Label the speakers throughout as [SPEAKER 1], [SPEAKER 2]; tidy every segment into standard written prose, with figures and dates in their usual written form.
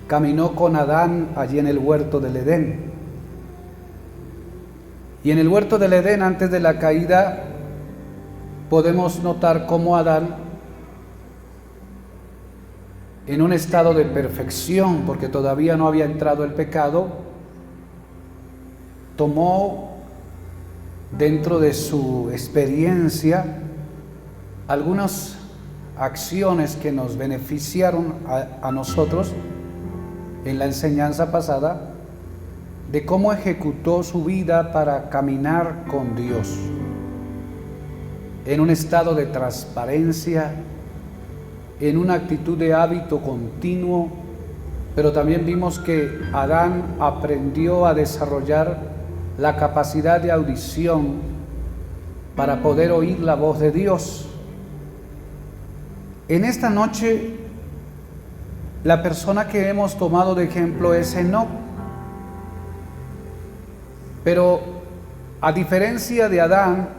[SPEAKER 1] caminó con Adán allí en el huerto del Edén. Y en el huerto del Edén, antes de la caída, podemos notar cómo Adán, en un estado de perfección, porque todavía no había entrado el pecado, tomó dentro de su experiencia algunas acciones que nos beneficiaron a nosotros en la enseñanza pasada, de cómo ejecutó su vida para caminar con Dios en un estado de transparencia, en una actitud de hábito continuo. Pero también vimos que Adán aprendió a desarrollar la capacidad de audición para poder oír la voz de Dios. En esta noche, la persona que hemos tomado de ejemplo es Enoc. Pero a diferencia de Adán,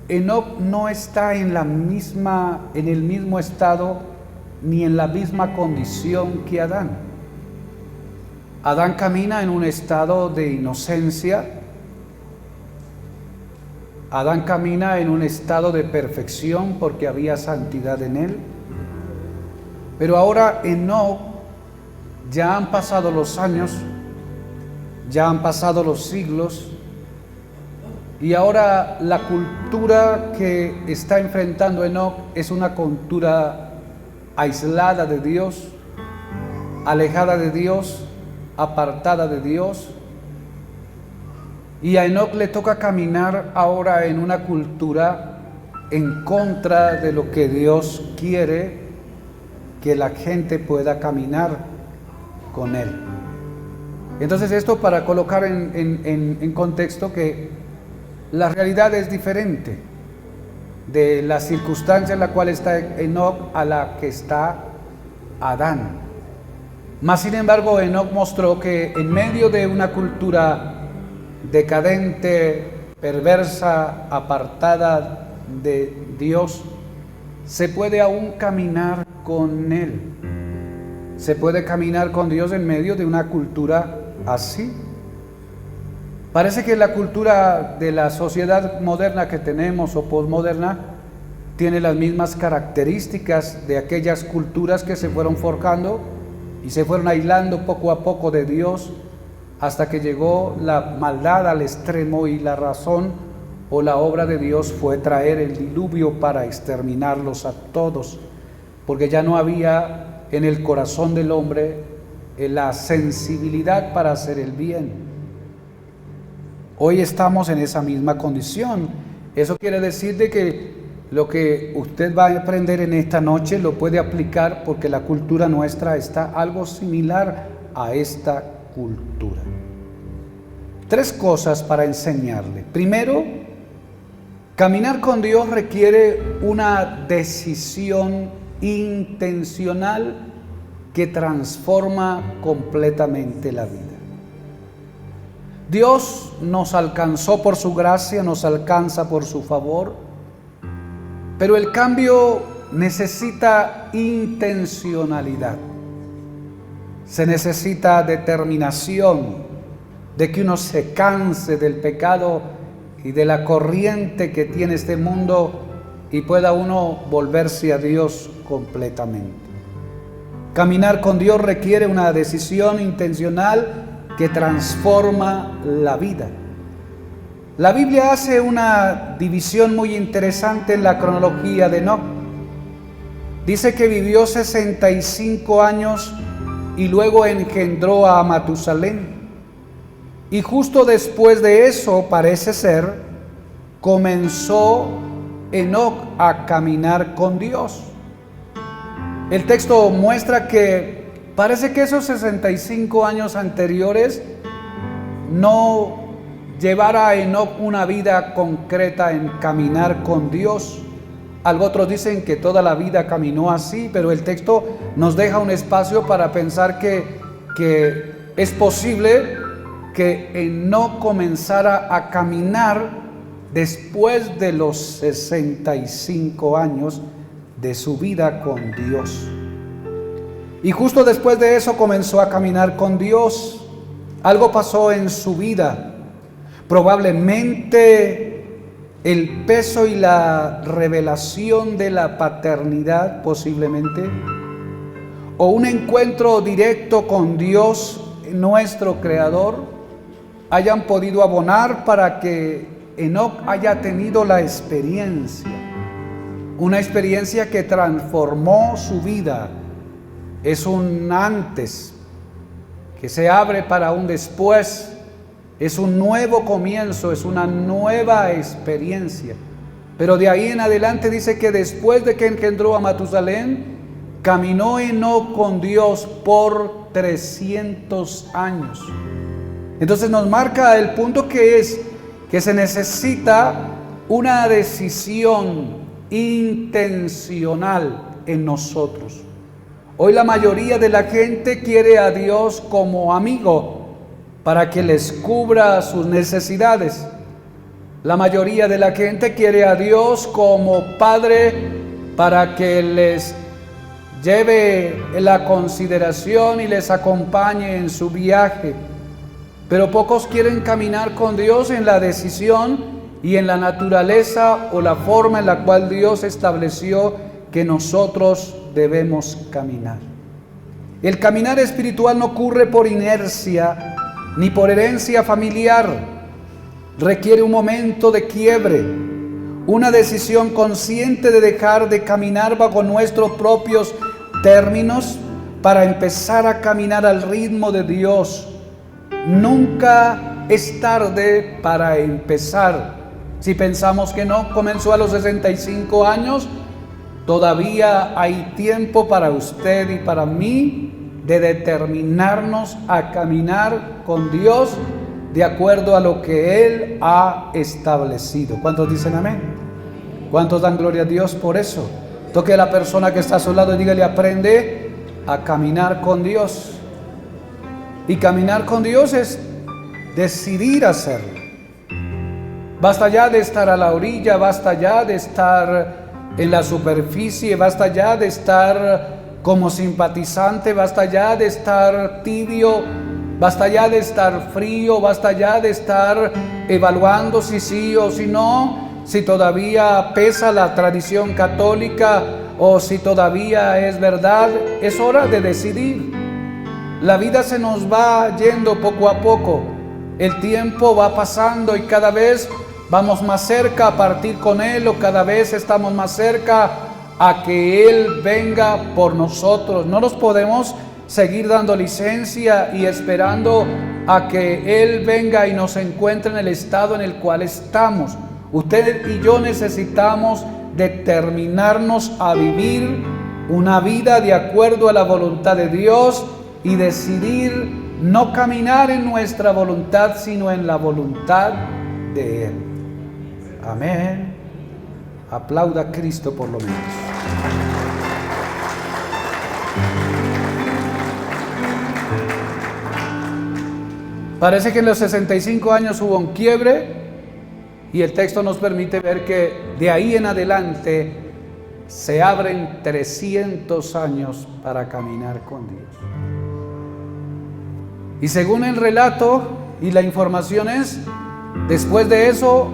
[SPEAKER 1] Enoc no está en el mismo estado ni en la misma condición que Adán. Adán camina en un estado de inocencia. Adán camina en un estado de perfección porque había santidad en él. Pero ahora Enoc, ya han pasado los años, ya han pasado los siglos, y ahora la cultura que está enfrentando Enoc es una cultura aislada de Dios, alejada de Dios, apartada de Dios. Y a Enoc le toca caminar ahora en una cultura en contra de lo que Dios quiere que la gente pueda caminar con él. Entonces, esto para colocar en contexto que la realidad es diferente de la circunstancia en la cual está Enoc a la que está Adán. Mas sin embargo, Enoc mostró que en medio de una cultura decadente, perversa, apartada de Dios, se puede aún caminar con Él. Se puede caminar con Dios en medio de una cultura así. Parece que la cultura de la sociedad moderna que tenemos o posmoderna tiene las mismas características de aquellas culturas que se fueron forjando y se fueron aislando poco a poco de Dios hasta que llegó la maldad al extremo y la razón o la obra de Dios fue traer el diluvio para exterminarlos a todos, porque ya no había en el corazón del hombre la sensibilidad para hacer el bien. Hoy estamos en esa misma condición. Eso quiere decir de que lo que usted va a aprender en esta noche lo puede aplicar porque la cultura nuestra está algo similar a esta cultura. 3 cosas para enseñarle. Primero, caminar con Dios requiere una decisión intencional que transforma completamente la vida. Dios nos alcanzó por su gracia, nos alcanza por su favor, pero el cambio necesita intencionalidad. Se necesita determinación de que uno se canse del pecado y de la corriente que tiene este mundo y pueda uno volverse a Dios completamente. Caminar con Dios requiere una decisión intencional que transforma la vida. La Biblia hace una división muy interesante en la cronología de Enoc. Dice que vivió 65 años y luego engendró a Matusalén. Y justo después de eso, parece ser, comenzó Enoc a caminar con Dios. El texto muestra que parece que esos 65 años anteriores no llevara a Enoc una vida concreta en caminar con Dios. Otros dicen que toda la vida caminó así, pero el texto nos deja un espacio para pensar que es posible que Enoc comenzara a caminar después de los 65 años de su vida con Dios. Y justo después de eso comenzó a caminar con Dios. Algo pasó en su vida. Probablemente el peso y la revelación de la paternidad, posiblemente, o un encuentro directo con Dios, nuestro Creador, hayan podido abonar para que Enoc haya tenido la experiencia, una experiencia que transformó su vida. Es un antes que se abre para un después, es un nuevo comienzo, es una nueva experiencia. Pero de ahí en adelante dice que después de que engendró a Matusalén, caminó Enoc con Dios por 300 años. Entonces nos marca el punto que es que se necesita una decisión intencional en nosotros. Hoy la mayoría de la gente quiere a Dios como amigo para que les cubra sus necesidades. La mayoría de la gente quiere a Dios como padre para que les lleve la consideración y les acompañe en su viaje. Pero pocos quieren caminar con Dios en la decisión y en la naturaleza o la forma en la cual Dios estableció que nosotros debemos caminar. El caminar espiritual no ocurre por inercia ni por herencia familiar. Requiere un momento de quiebre, una decisión consciente de dejar de caminar bajo nuestros propios términos para empezar a caminar al ritmo de Dios. Nunca es tarde para empezar. Si pensamos que no comenzó a los 65 años, todavía hay tiempo para usted y para mí de determinarnos a caminar con Dios de acuerdo a lo que Él ha establecido. ¿Cuántos dicen amén? ¿Cuántos dan gloria a Dios por eso? Toque a la persona que está a su lado y dígale: aprende a caminar con Dios. Y caminar con Dios es decidir hacerlo. Basta ya de estar a la orilla, basta ya de estar en la superficie, basta ya de estar como simpatizante, basta ya de estar tibio, basta ya de estar frío, basta ya de estar evaluando si sí o si no, si todavía pesa la tradición católica o si todavía es verdad. Es hora de decidir. La vida se nos va yendo poco a poco, el tiempo va pasando y cada vez vamos más cerca a partir con Él, o cada vez estamos más cerca a que Él venga por nosotros. No nos podemos seguir dando licencia y esperando a que Él venga y nos encuentre en el estado en el cual estamos. Usted y yo necesitamos determinarnos a vivir una vida de acuerdo a la voluntad de Dios y decidir no caminar en nuestra voluntad, sino en la voluntad de Él. Amén. Aplauda a Cristo por lo menos. Parece que en los 65 años hubo un quiebre y el texto nos permite ver que de ahí en adelante se abren 300 años para caminar con Dios. Y según el relato y la información es, después de eso,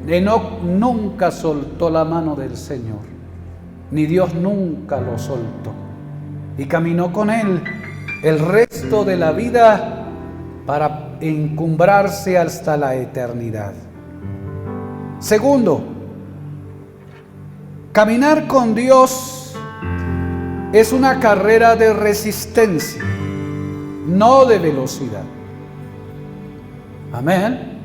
[SPEAKER 1] Enoc nunca soltó la mano del Señor, ni Dios nunca lo soltó. Y caminó con Él el resto de la vida para encumbrarse hasta la eternidad. Segundo, caminar con Dios es una carrera de resistencia, no de velocidad. Amén.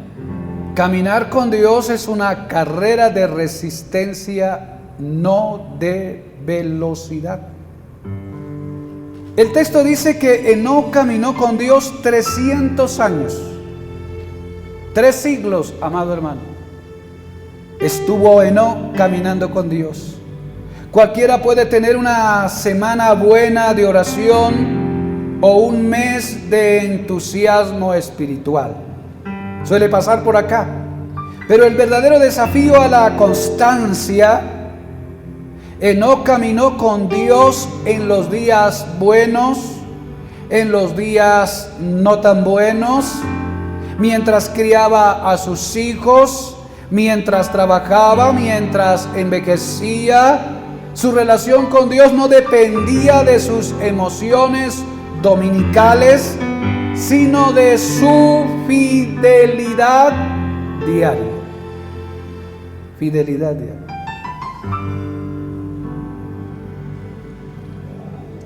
[SPEAKER 1] Caminar con Dios es una carrera de resistencia, no de velocidad. El texto dice que Enoc caminó con Dios 300 años. 3 siglos, amado hermano. Estuvo Enoc caminando con Dios. Cualquiera puede tener una semana buena de oración o un mes de entusiasmo espiritual. Suele pasar por acá. Pero el verdadero desafío a la constancia Enoc caminó con Dios en los días buenos, en los días no tan buenos, mientras criaba a sus hijos, mientras trabajaba, mientras envejecía. Su relación con Dios no dependía de sus emociones dominicales, sino de su fidelidad diaria. Fidelidad diaria.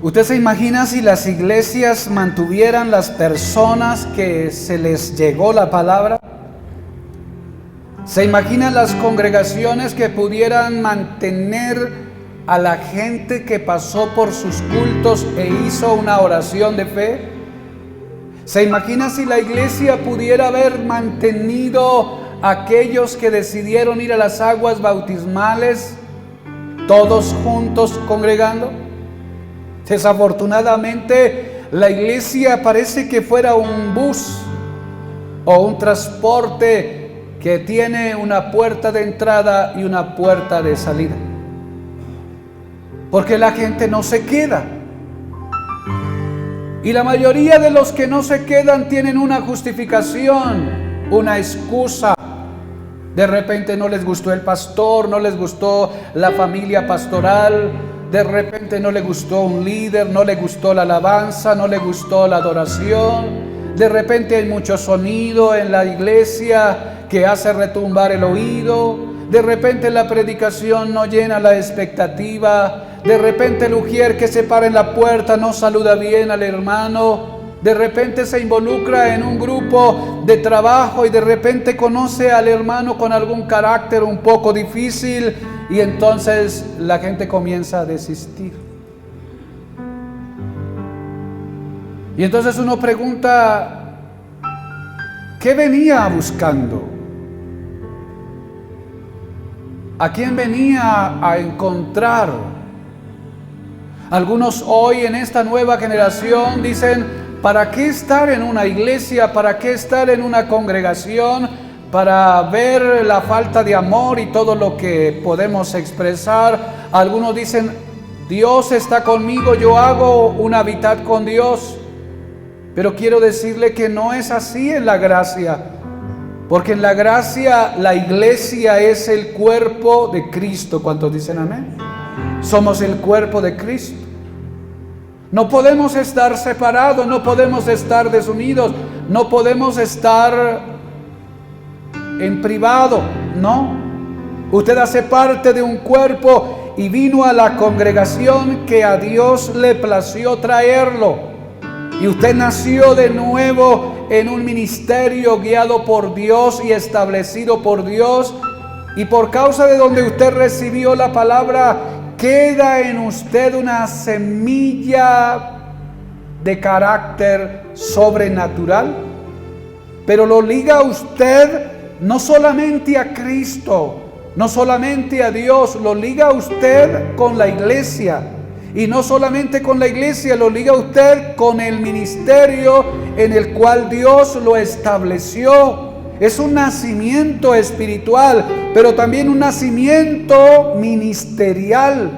[SPEAKER 1] ¿Usted se imagina si las iglesias mantuvieran las personas que se les llegó la palabra? ¿Se imaginan las congregaciones que pudieran mantener a la gente que pasó por sus cultos e hizo una oración de fe? ¿Se imagina si la iglesia pudiera haber mantenido a aquellos que decidieron ir a las aguas bautismales, todos juntos congregando? Desafortunadamente, la iglesia parece que fuera un bus o un transporte que tiene una puerta de entrada y una puerta de salida. Porque la gente no se queda. Y la mayoría de los que no se quedan tienen una justificación, una excusa. De repente no les gustó el pastor, no les gustó la familia pastoral, de repente no le gustó un líder, no le gustó la alabanza, no le gustó la adoración. De repente hay mucho sonido en la iglesia que hace retumbar el oído. De repente la predicación no llena la expectativa. De repente el ujier que se para en la puerta no saluda bien al hermano. De repente se involucra en un grupo de trabajo y de repente conoce al hermano con algún carácter un poco difícil. Y entonces la gente comienza a desistir. Y entonces uno pregunta, ¿qué venía buscando? ¿A quién venía a encontrar? Algunos hoy en esta nueva generación dicen, ¿para qué estar en una iglesia? ¿Para qué estar en una congregación? Para ver la falta de amor y todo lo que podemos expresar. Algunos dicen, Dios está conmigo, yo hago una amistad con Dios. Pero quiero decirle que no es así en la gracia. Porque en la gracia la iglesia es el cuerpo de Cristo. ¿Cuántos dicen amén? Somos el cuerpo de Cristo. No podemos estar separados, no podemos estar desunidos, no podemos estar en privado, no. Usted hace parte de un cuerpo y vino a la congregación que a Dios le plació traerlo. Y usted nació de nuevo en un ministerio guiado por Dios y establecido por Dios. Y por causa de donde usted recibió la palabra, queda en usted una semilla de carácter sobrenatural. Pero lo liga a usted no solamente a Cristo, no solamente a Dios, lo liga a usted con la iglesia. Y no solamente con la iglesia, lo liga a usted con el ministerio en el cual Dios lo estableció. Es un nacimiento espiritual, pero también un nacimiento ministerial.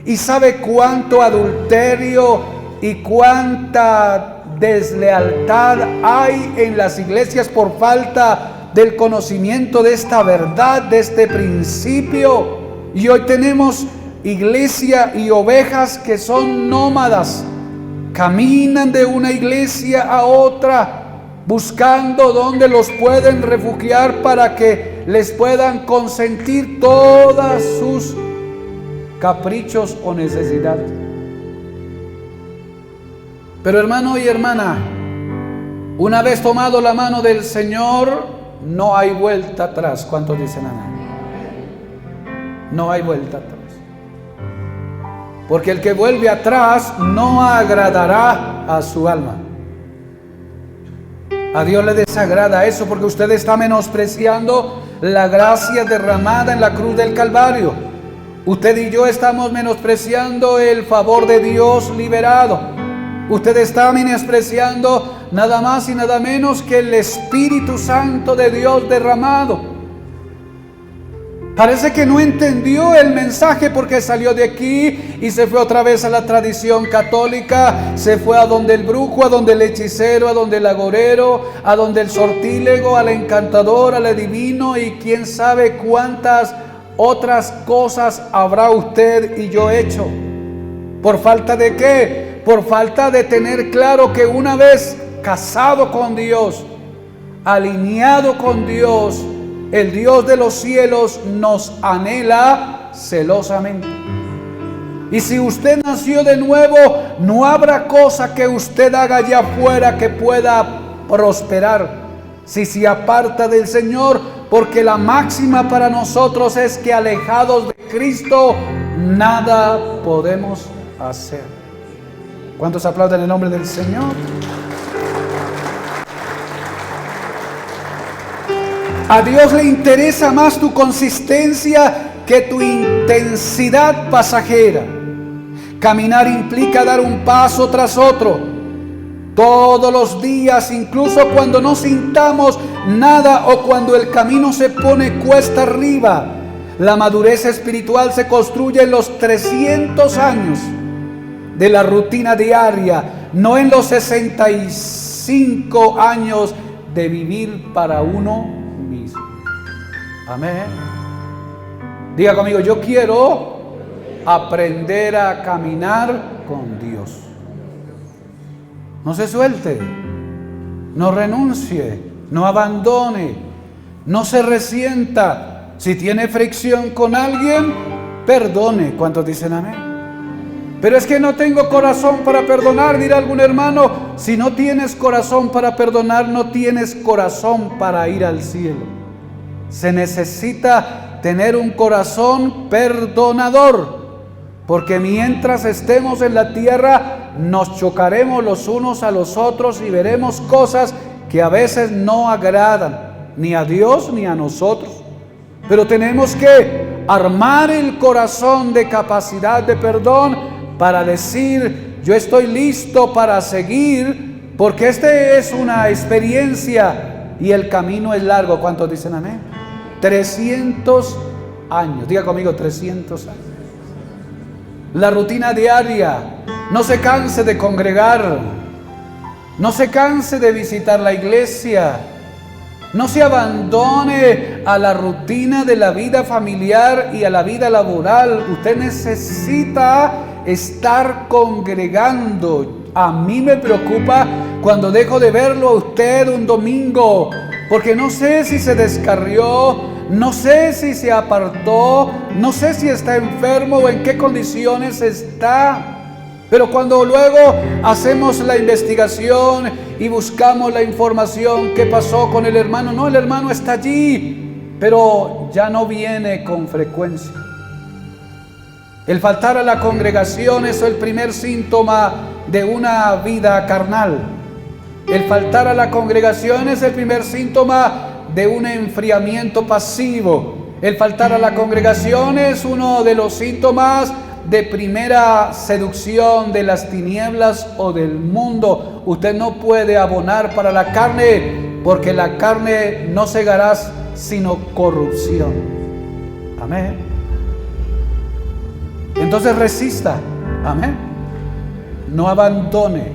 [SPEAKER 1] ¿Y sabe cuánto adulterio y cuánta deslealtad hay en las iglesias por falta del conocimiento de esta verdad, de este principio? Y hoy tenemos iglesia y ovejas que son nómadas, caminan de una iglesia a otra, buscando donde los pueden refugiar para que les puedan consentir todas sus caprichos o necesidades. Pero hermano y hermana, una vez tomado la mano del Señor, no hay vuelta atrás. ¿Cuántos dicen amén? No hay vuelta atrás. Porque el que vuelve atrás no agradará a su alma. A Dios le desagrada eso, porque usted está menospreciando la gracia derramada en la cruz del Calvario. Usted y yo estamos menospreciando el favor de Dios liberado. Usted está menospreciando nada más y nada menos que el Espíritu Santo de Dios derramado. Parece que no entendió el mensaje porque salió de aquí y se fue otra vez a la tradición católica, se fue a donde el brujo, a donde el hechicero, a donde el agorero, a donde el sortílego, al encantador, al adivino y quién sabe cuántas otras cosas habrá usted y yo hecho. ¿Por falta de qué? Por falta de tener claro que una vez casado con Dios, alineado con Dios, el Dios de los cielos nos anhela celosamente. Y si usted nació de nuevo, no habrá cosa que usted haga allá afuera que pueda prosperar si se aparta del Señor, porque la máxima para nosotros es que alejados de Cristo nada podemos hacer. ¿Cuántos aplauden el nombre del Señor? A Dios le interesa más tu consistencia que tu intensidad pasajera. Caminar implica dar un paso tras otro, todos los días, incluso cuando no sintamos nada o cuando el camino se pone cuesta arriba. La madurez espiritual se construye en los 300 años de la rutina diaria, no en los 65 años de vivir para uno mismo. Amén. Diga conmigo, yo quiero aprender a caminar con Dios. No se suelte, no renuncie, no abandone, no se resienta. Si tiene fricción con alguien, perdone. ¿Cuántos dicen amén? Pero es que no tengo corazón para perdonar, dirá algún hermano. Si no tienes corazón para perdonar, no tienes corazón para ir al cielo. Se necesita tener un corazón perdonador, porque mientras estemos en la tierra, nos chocaremos los unos a los otros y veremos cosas que a veces no agradan ni a Dios ni a nosotros. Pero tenemos que armar el corazón de capacidad de perdón para decir, yo estoy listo para seguir, porque esta es una experiencia y el camino es largo. ¿Cuántos dicen amén? 300 años. Diga conmigo, 300 años. La rutina diaria. No se canse de congregar. No se canse de visitar la iglesia. No se abandone a la rutina de la vida familiar y a la vida laboral. Usted necesita estar congregando. A mí me preocupa cuando dejo de verlo a usted un domingo, porque no sé si se descarrió, no sé si se apartó, no sé si está enfermo o en qué condiciones está. Pero cuando luego hacemos la investigación y buscamos la información, ¿qué pasó con el hermano? No, el hermano está allí, pero ya no viene con frecuencia. El faltar a la congregación es el primer síntoma de una vida carnal. El faltar a la congregación es el primer síntoma de un enfriamiento pasivo. El faltar a la congregación es uno de los síntomas de primera seducción de las tinieblas o del mundo. Usted no puede abonar para la carne, porque la carne no cegará sino corrupción. Amén. Entonces resista. Amén. No abandone,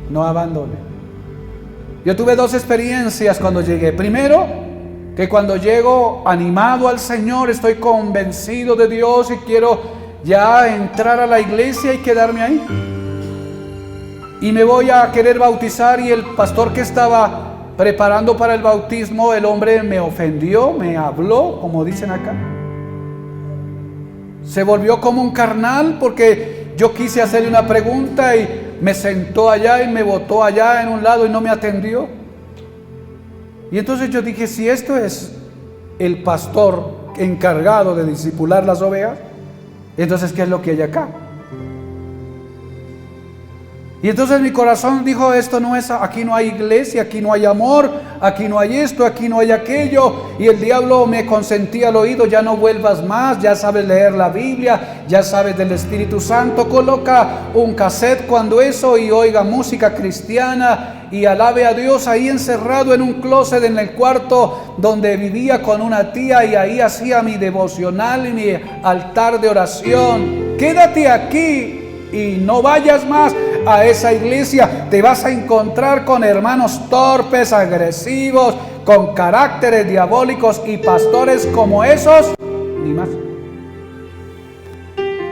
[SPEAKER 1] no abandone. Yo tuve dos experiencias cuando llegué. Primero, que cuando llego animado al Señor, estoy convencido de Dios y quiero ya entrar a la iglesia y quedarme ahí. Y me voy a querer bautizar, y el pastor que estaba preparando para el bautismo, el hombre me ofendió, me habló, como dicen acá. Se volvió como un carnal porque yo quise hacerle una pregunta y me sentó allá y me botó allá en un lado y no me atendió. Y entonces yo dije, si esto es el pastor encargado de discipular las ovejas, entonces ¿qué es lo que hay acá? Y entonces mi corazón dijo, esto no es, aquí no hay iglesia, aquí no hay amor, aquí no hay esto, aquí no hay aquello. Y el diablo me consentía al oído, ya no vuelvas más, ya sabes leer la Biblia, ya sabes del Espíritu Santo, coloca un cassette cuando eso y oiga música cristiana y alabe a Dios ahí encerrado en un closet en el cuarto donde vivía con una tía y ahí hacía mi devocional y mi altar de oración. Quédate aquí y no vayas más a esa iglesia. Te vas a encontrar con hermanos torpes, agresivos, con caracteres diabólicos y pastores como esos, ni más.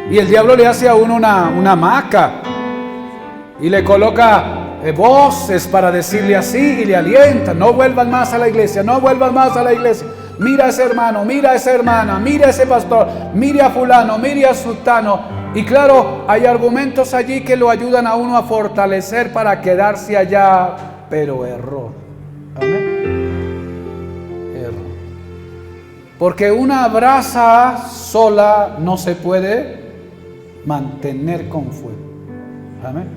[SPEAKER 1] Y el diablo le hace a uno una hamaca y le coloca voces para decirle así y le alienta: no vuelvan más a la iglesia, no vuelvan más a la iglesia. Mira a ese hermano, mira a esa hermana, mira a ese pastor, mire a fulano, mire a sultano. Y claro, hay argumentos allí que lo ayudan a uno a fortalecer para quedarse allá, pero error. Amén. Error. Porque una brasa sola no se puede mantener con fuego. Amén.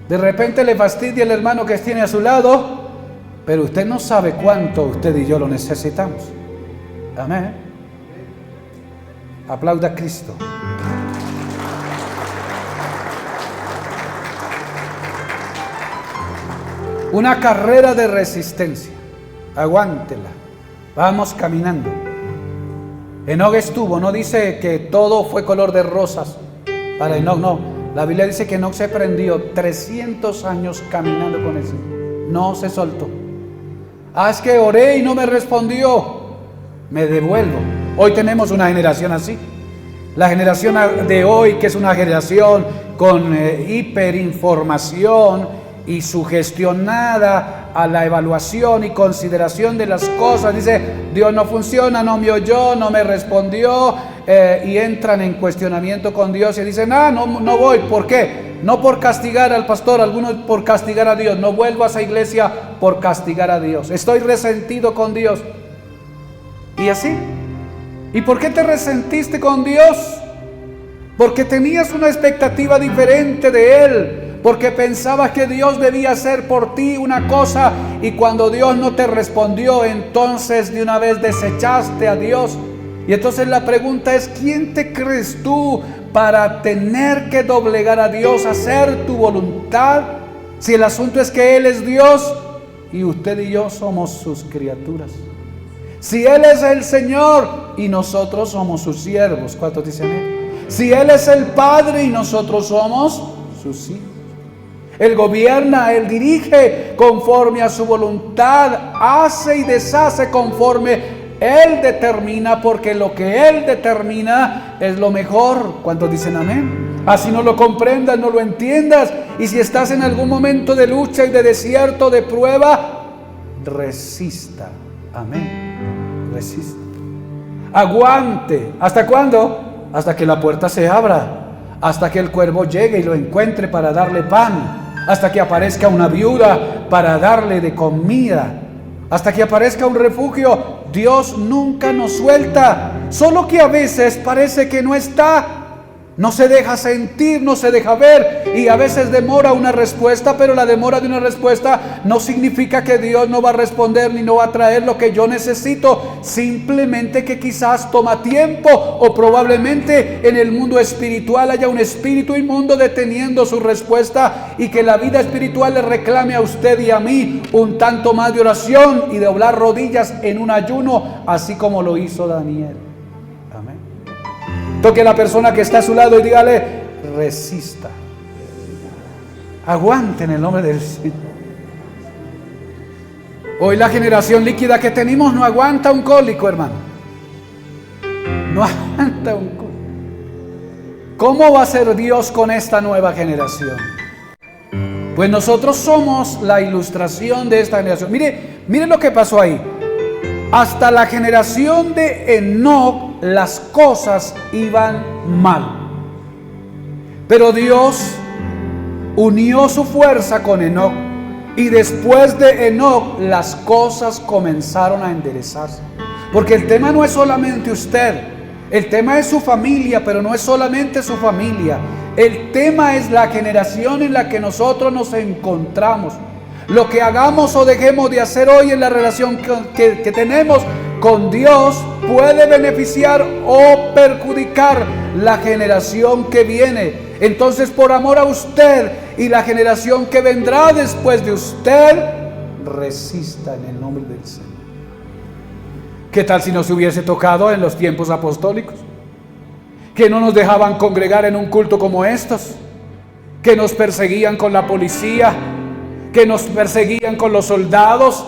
[SPEAKER 1] De repente le fastidia el hermano que tiene a su lado, pero usted no sabe cuánto usted y yo lo necesitamos. Amén. Aplauda a Cristo. Una carrera de resistencia. Aguántela. Vamos caminando. Enoc estuvo, no dice que todo fue color de rosas para Enoc, no. La Biblia dice que Enoc se prendió 300 años caminando con el Señor. No se soltó. Es que oré y no me respondió. Me devuelvo. Hoy tenemos una generación así. La generación de hoy, que es una generación con hiperinformación y sugestionada a la evaluación y consideración de las cosas, dice: Dios no funciona, no me oyó, no me respondió, y entran en cuestionamiento con Dios y dicen: no voy. ¿Por qué? No por castigar al pastor, algunos por castigar a Dios. No vuelvo a esa iglesia por castigar a Dios. Estoy resentido con Dios. Y así. ¿Y por qué te resentiste con Dios? Porque tenías una expectativa diferente de Él. Porque pensabas que Dios debía hacer por ti una cosa, y cuando Dios no te respondió, entonces de una vez desechaste a Dios. Y entonces la pregunta es: ¿quién te crees tú para tener que doblegar a Dios, hacer tu voluntad? Si el asunto es que Él es Dios y usted y yo somos sus criaturas. Si Él es el Señor y nosotros somos sus siervos. ¿Cuántos dicen Él? Si Él es el Padre y nosotros somos sus hijos. Él gobierna, Él dirige conforme a su voluntad, hace y deshace conforme Él determina, porque lo que Él determina es lo mejor. ¿Cuántos dicen amén? Así no lo comprendas, no lo entiendas, y si estás en algún momento de lucha y de desierto, de prueba, resista. Amén. Resista. Aguante. ¿Hasta cuándo? Hasta que la puerta se abra, hasta que el cuervo llegue y lo encuentre para darle pan, hasta que aparezca una viuda para darle de comida, hasta que aparezca un refugio. Dios nunca nos suelta, solo que a veces parece que no está. No se deja sentir, no se deja ver, y a veces demora una respuesta, pero la demora de una respuesta no significa que Dios no va a responder ni no va a traer lo que yo necesito. Simplemente que quizás toma tiempo, o probablemente en el mundo espiritual haya un espíritu inmundo deteniendo su respuesta, y que la vida espiritual le reclame a usted y a mí un tanto más de oración y de doblar rodillas en un ayuno, así como lo hizo Daniel. Toque a la persona que está a su lado y dígale: resista. Aguante en el nombre del Señor. Hoy la generación líquida que tenemos no aguanta un cólico, hermano. No aguanta un cólico. ¿Cómo va a ser Dios con esta nueva generación? Pues nosotros somos la ilustración de esta generación. Mire lo que pasó ahí. Hasta la generación de Enoc las cosas iban mal. Pero Dios unió su fuerza con Enoc, y después de Enoc las cosas comenzaron a enderezarse. Porque el tema no es solamente usted, el tema es su familia, pero no es solamente su familia. El tema es la generación en la que nosotros nos encontramos. Lo que hagamos o dejemos de hacer hoy en la relación que tenemos con Dios puede beneficiar o perjudicar la generación que viene. Entonces, por amor a usted y la generación que vendrá después de usted, resista en el nombre del Señor. ¿Qué tal si nos hubiese tocado en los tiempos apostólicos? Que no nos dejaban congregar en un culto como estos, que nos perseguían con la policía, que nos perseguían con los soldados,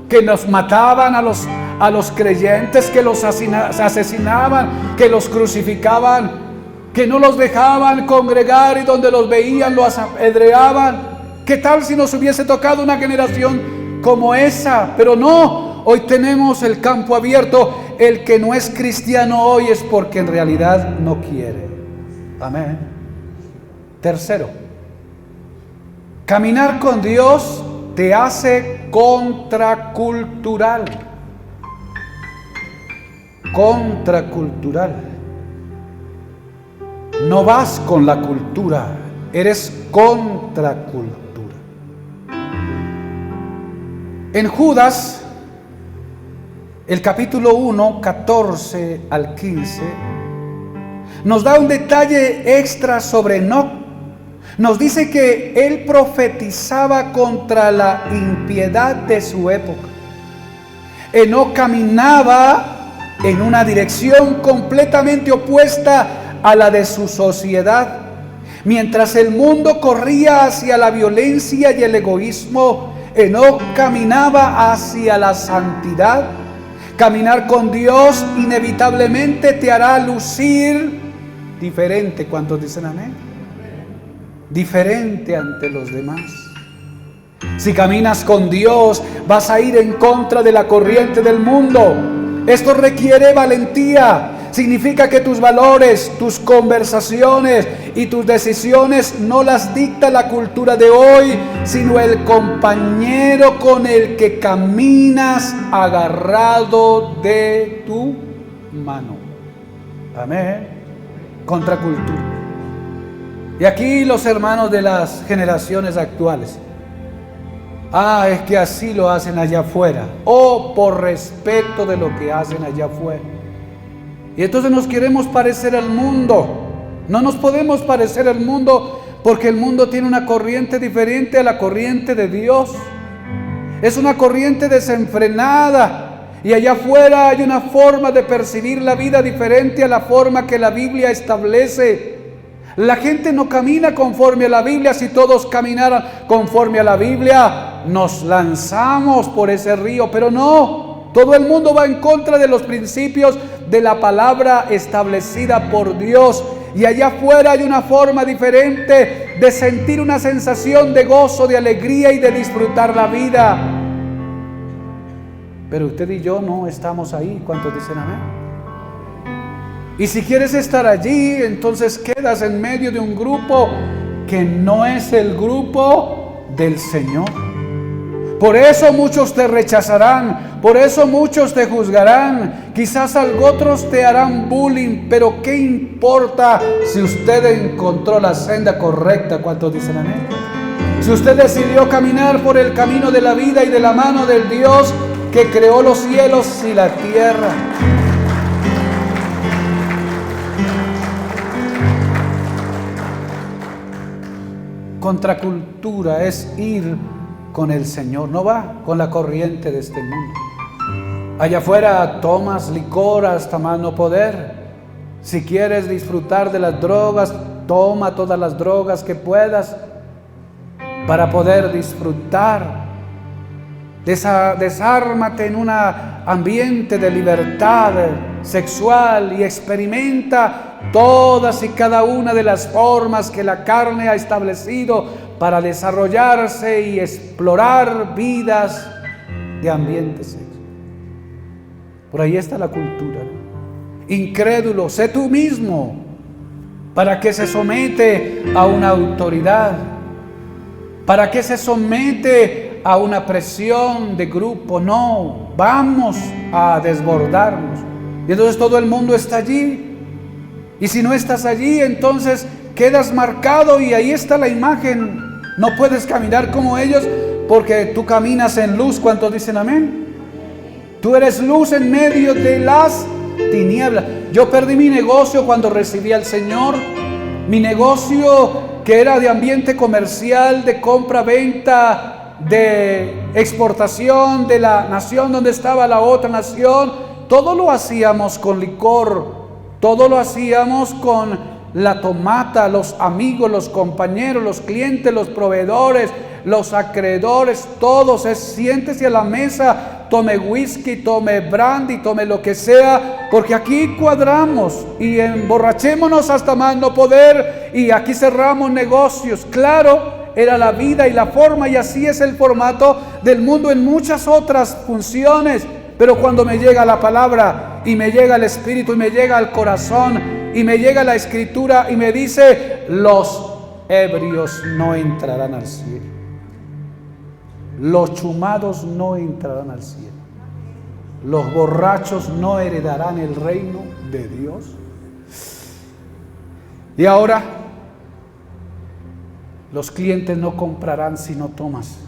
[SPEAKER 1] que nos mataban a los creyentes, que los asesinaban, que los crucificaban, que no los dejaban congregar y donde los veían los apedreaban. ¿Qué tal si nos hubiese tocado una generación como esa? Pero no, hoy tenemos el campo abierto. El que no es cristiano hoy es porque en realidad no quiere. Amén. Tercero, caminar con Dios te hace contracultural. Contracultural. No vas con la cultura, eres contracultura. En Judas, el capítulo 1, 14 al 15, nos da un detalle extra sobre Enoc. Nos dice que él profetizaba contra la impiedad de su época. Enoc caminaba en una dirección completamente opuesta a la de su sociedad. Mientras el mundo corría hacia la violencia y el egoísmo, Enoc caminaba hacia la santidad. Caminar con Dios inevitablemente te hará lucir diferente. ¿Cuántos dicen amén? Diferente ante los demás. Si caminas con Dios, vas a ir en contra de la corriente del mundo. Esto requiere valentía. Significa que tus valores, tus conversaciones y tus decisiones no las dicta la cultura de hoy, sino el compañero con el que caminas agarrado de tu mano. Amén. Contracultura. Y aquí los hermanos de las generaciones actuales. Es que así lo hacen allá afuera. Por respeto de lo que hacen allá afuera. Y entonces nos queremos parecer al mundo. No nos podemos parecer al mundo porque el mundo tiene una corriente diferente a la corriente de Dios. Es una corriente desenfrenada. Y allá afuera hay una forma de percibir la vida diferente a la forma que la Biblia establece. La gente no camina conforme a la Biblia. Si todos caminaran conforme a la Biblia, nos lanzamos por ese río. Pero no. Todo el mundo va en contra de los principios de la palabra establecida por Dios. Y allá afuera hay una forma diferente de sentir una sensación de gozo, de alegría y de disfrutar la vida. Pero usted y yo no estamos ahí. ¿Cuántos dicen amén? Y si quieres estar allí, entonces quedas en medio de un grupo que no es el grupo del Señor. Por eso muchos te rechazarán, por eso muchos te juzgarán, quizás otros te harán bullying, pero ¿qué importa si usted encontró la senda correcta? ¿Cuántos dicen amén? Si usted decidió caminar por el camino de la vida y de la mano del Dios que creó los cielos y la tierra. Contracultura es ir con el Señor, no va con la corriente de este mundo. Allá afuera tomas licor hasta más no poder. Si quieres disfrutar de las drogas, toma todas las drogas que puedas para poder disfrutar. Desármate en un ambiente de libertad sexual y experimenta todas y cada una de las formas que la carne ha establecido para desarrollarse y explorar vidas de ambiente sexual. Por ahí está la cultura. Incrédulo, sé tú mismo. ¿Para qué se somete a una autoridad? ¿Para qué se somete a una presión de grupo? No, vamos a desbordarnos. Y entonces todo el mundo está allí. Y si no estás allí, entonces quedas marcado y ahí está la imagen. No puedes caminar como ellos porque tú caminas en luz. ¿Cuántos dicen amén? Tú eres luz en medio de las tinieblas. Yo perdí mi negocio cuando recibí al Señor. Mi negocio que era de ambiente comercial, de compra-venta, de exportación de la nación donde estaba la otra nación, todo lo hacíamos con licor, todo lo hacíamos con la tomata, los amigos, los compañeros, los clientes, los proveedores, los acreedores, todos. Siéntese a la mesa, tome whisky, tome brandy, tome lo que sea, porque aquí cuadramos y emborrachémonos hasta más no poder, y aquí cerramos negocios. Claro, era la vida y la forma, y así es el formato del mundo en muchas otras funciones. Pero cuando me llega la palabra y me llega el Espíritu y me llega al corazón y me llega la Escritura y me dice: los ebrios no entrarán al cielo, los chumados no entrarán al cielo, los borrachos no heredarán el reino de Dios. Y ahora, los clientes no comprarán si no tomas.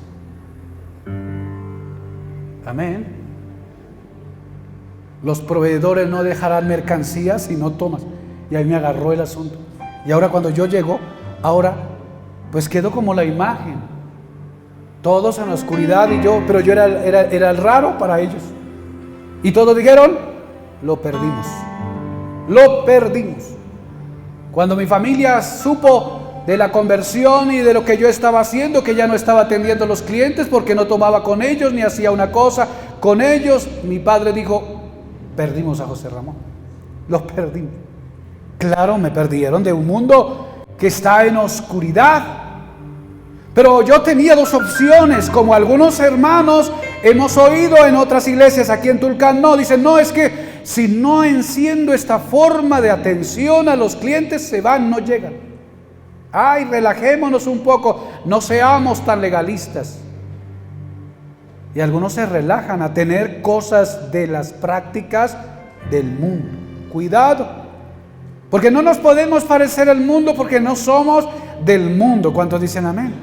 [SPEAKER 1] Amén. Los proveedores no dejarán mercancías si no tomas. Y ahí me agarró el asunto. Y ahora cuando yo llego, pues quedó como la imagen. Todos en la oscuridad pero yo era el raro para ellos. Y todos dijeron: lo perdimos. Lo perdimos. Cuando mi familia supo de la conversión y de lo que yo estaba haciendo, que ya no estaba atendiendo a los clientes porque no tomaba con ellos ni hacía una cosa con ellos, mi padre dijo: perdimos a José Ramón, los perdimos. Claro, me perdieron de un mundo que está en oscuridad. Pero yo tenía dos opciones, como algunos hermanos hemos oído en otras iglesias aquí en Tulcán. No, dicen: no, es que si no enciendo esta forma de atención a los clientes, se van, no llegan. Ay, relajémonos un poco, no seamos tan legalistas. Y algunos se relajan a tener cosas de las prácticas del mundo. Cuidado, porque no nos podemos parecer al mundo, porque no somos del mundo. ¿Cuántos dicen amén?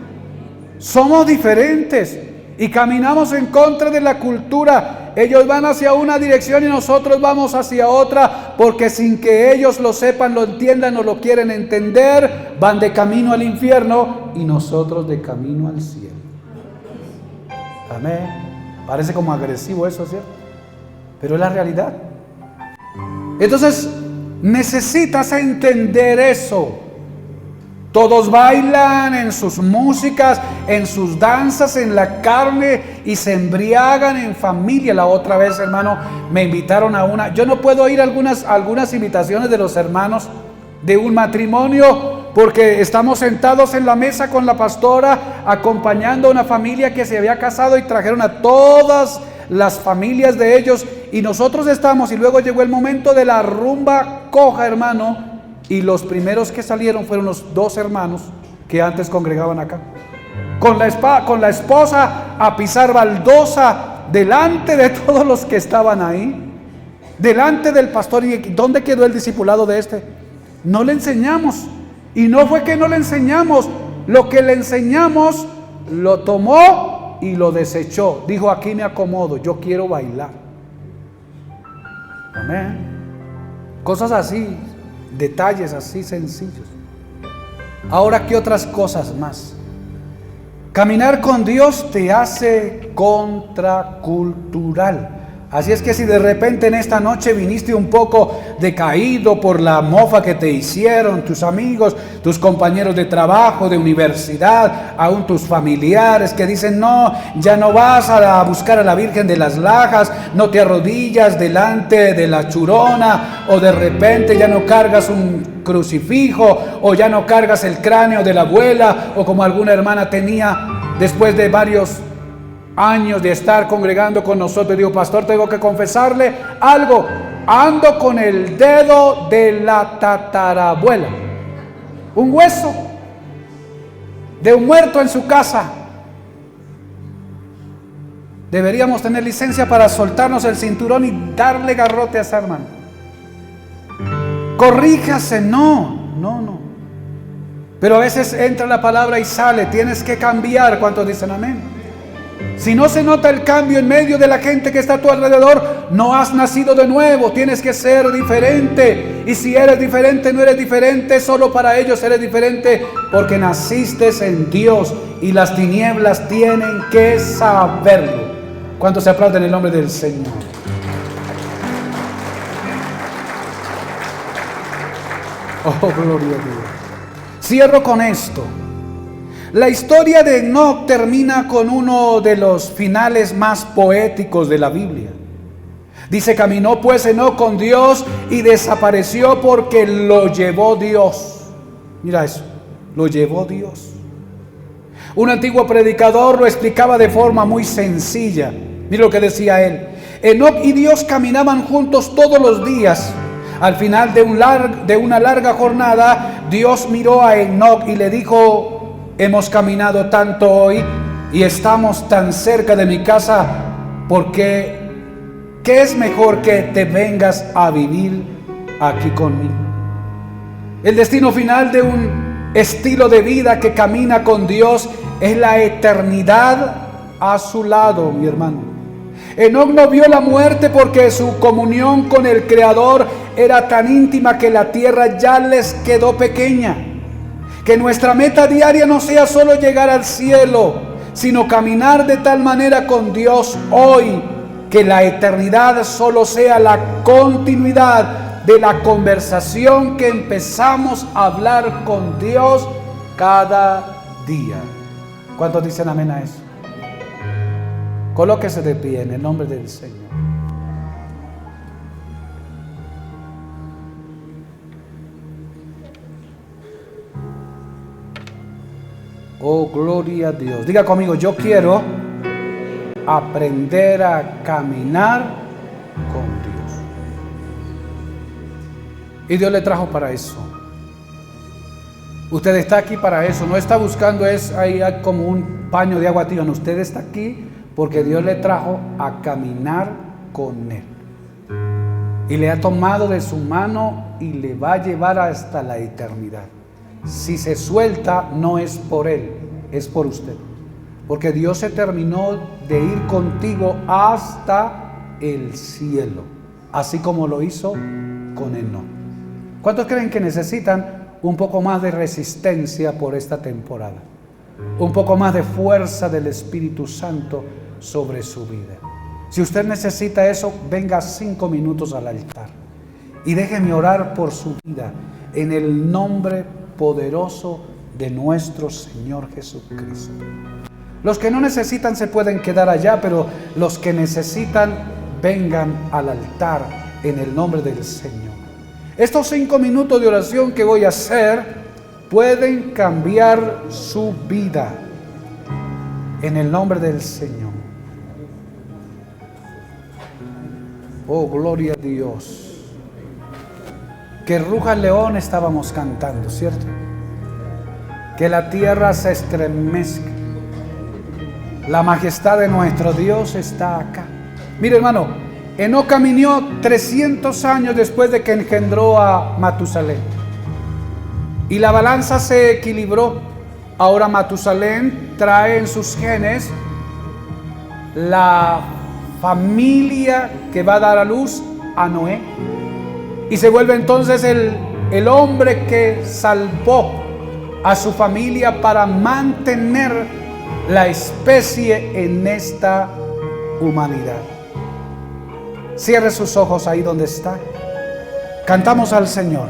[SPEAKER 1] Somos diferentes y caminamos en contra de la cultura. Ellos van hacia una dirección y nosotros vamos hacia otra, porque sin que ellos lo sepan, lo entiendan o lo quieren entender, van de camino al infierno y nosotros de camino al cielo. Amén. Parece como agresivo eso, ¿cierto? Pero es la realidad. Entonces, necesitas entender eso. Todos bailan en sus músicas, en sus danzas, en la carne, y se embriagan en familia. La otra vez, hermano, me invitaron a una. Yo no puedo ir a algunas invitaciones de los hermanos de un matrimonio, porque estamos sentados en la mesa con la pastora, acompañando a una familia que se había casado, y trajeron a todas las familias de ellos, y nosotros estamos, y luego llegó el momento de la rumba coja, hermano, y los primeros que salieron fueron los dos hermanos que antes congregaban acá, con la esposa a pisar baldosa delante de todos los que estaban ahí, delante del pastor. ¿Y dónde quedó el discipulado de este? No le enseñamos. Y no fue que no le enseñamos, lo que le enseñamos lo tomó y lo desechó. Dijo: aquí me acomodo, yo quiero bailar. Amén. Cosas así, detalles así sencillos. Ahora, ¿qué otras cosas más? Caminar con Dios te hace contracultural. Así es que si de repente en esta noche viniste un poco decaído por la mofa que te hicieron tus amigos, tus compañeros de trabajo, de universidad, aún tus familiares que dicen: no, ya no vas a buscar a la Virgen de las Lajas, no te arrodillas delante de la Churona, o de repente ya no cargas un crucifijo, o ya no cargas el cráneo de la abuela, o como alguna hermana tenía después de varios años de estar congregando con nosotros, digo: pastor, tengo que confesarle algo, ando con el dedo de la tatarabuela, un hueso de un muerto en su casa. Deberíamos tener licencia para soltarnos el cinturón y darle garrote a esa hermana. Corríjase. No. Pero a veces entra la palabra y sale. Tienes que cambiar. ¿Cuántos dicen amén? Si no se nota el cambio en medio de la gente que está a tu alrededor, no has nacido de nuevo. Tienes que ser diferente. Y si eres diferente, no eres diferente solo para ellos, eres diferente porque naciste en Dios. Y las tinieblas tienen que saberlo. ¿Cuántos se aplauden el nombre del Señor? Oh, gloria a Dios. Cierro con esto. La historia de Enoc termina con uno de los finales más poéticos de la Biblia. Dice: caminó pues Enoc con Dios y desapareció porque lo llevó Dios. Mira eso, lo llevó Dios. Un antiguo predicador lo explicaba de forma muy sencilla. Mira lo que decía él: Enoc y Dios caminaban juntos todos los días. Al final de una larga jornada, Dios miró a Enoc y le dijo: hemos caminado tanto hoy y estamos tan cerca de mi casa, porque ¿qué es mejor que te vengas a vivir aquí conmigo? El destino final de un estilo de vida que camina con Dios es la eternidad a su lado, mi hermano. Enoc no vio la muerte porque su comunión con el Creador era tan íntima que la tierra ya les quedó pequeña. Que nuestra meta diaria no sea solo llegar al cielo, sino caminar de tal manera con Dios hoy, que la eternidad solo sea la continuidad de la conversación que empezamos a hablar con Dios cada día. ¿Cuántos dicen amén a eso? Colóquese de pie en el nombre del Señor. Oh, gloria a Dios. Diga conmigo: yo quiero aprender a caminar con Dios. Y Dios le trajo para eso. Usted está aquí para eso. No está buscando ahí como un paño de agua tibia. No, usted está aquí porque Dios le trajo a caminar con Él. Y le ha tomado de su mano y le va a llevar hasta la eternidad. Si se suelta, no es por Él, es por usted. Porque Dios se terminó de ir contigo hasta el cielo, así como lo hizo con Enoc. ¿Cuántos creen que necesitan un poco más de resistencia por esta temporada? Un poco más de fuerza del Espíritu Santo sobre su vida. Si usted necesita eso, venga 5 minutos al altar y déjeme orar por su vida en el nombre poderoso de nuestro Señor Jesucristo. Los que no necesitan se pueden quedar allá, pero los que necesitan, vengan al altar en el nombre del Señor. Estos 5 minutos de oración que voy a hacer pueden cambiar su vida en el nombre del Señor. Oh, gloria a Dios. Que ruja el león estábamos cantando, ¿cierto? Que la tierra se estremezca. La majestad de nuestro Dios está acá. Mire, hermano, Enoc caminó 300 años después de que engendró a Matusalén. Y la balanza se equilibró. Ahora Matusalén trae en sus genes la familia que va a dar a luz a Noé. Y se vuelve entonces el hombre que salvó a su familia para mantener la especie en esta humanidad. Cierre sus ojos ahí donde está. Cantamos al Señor.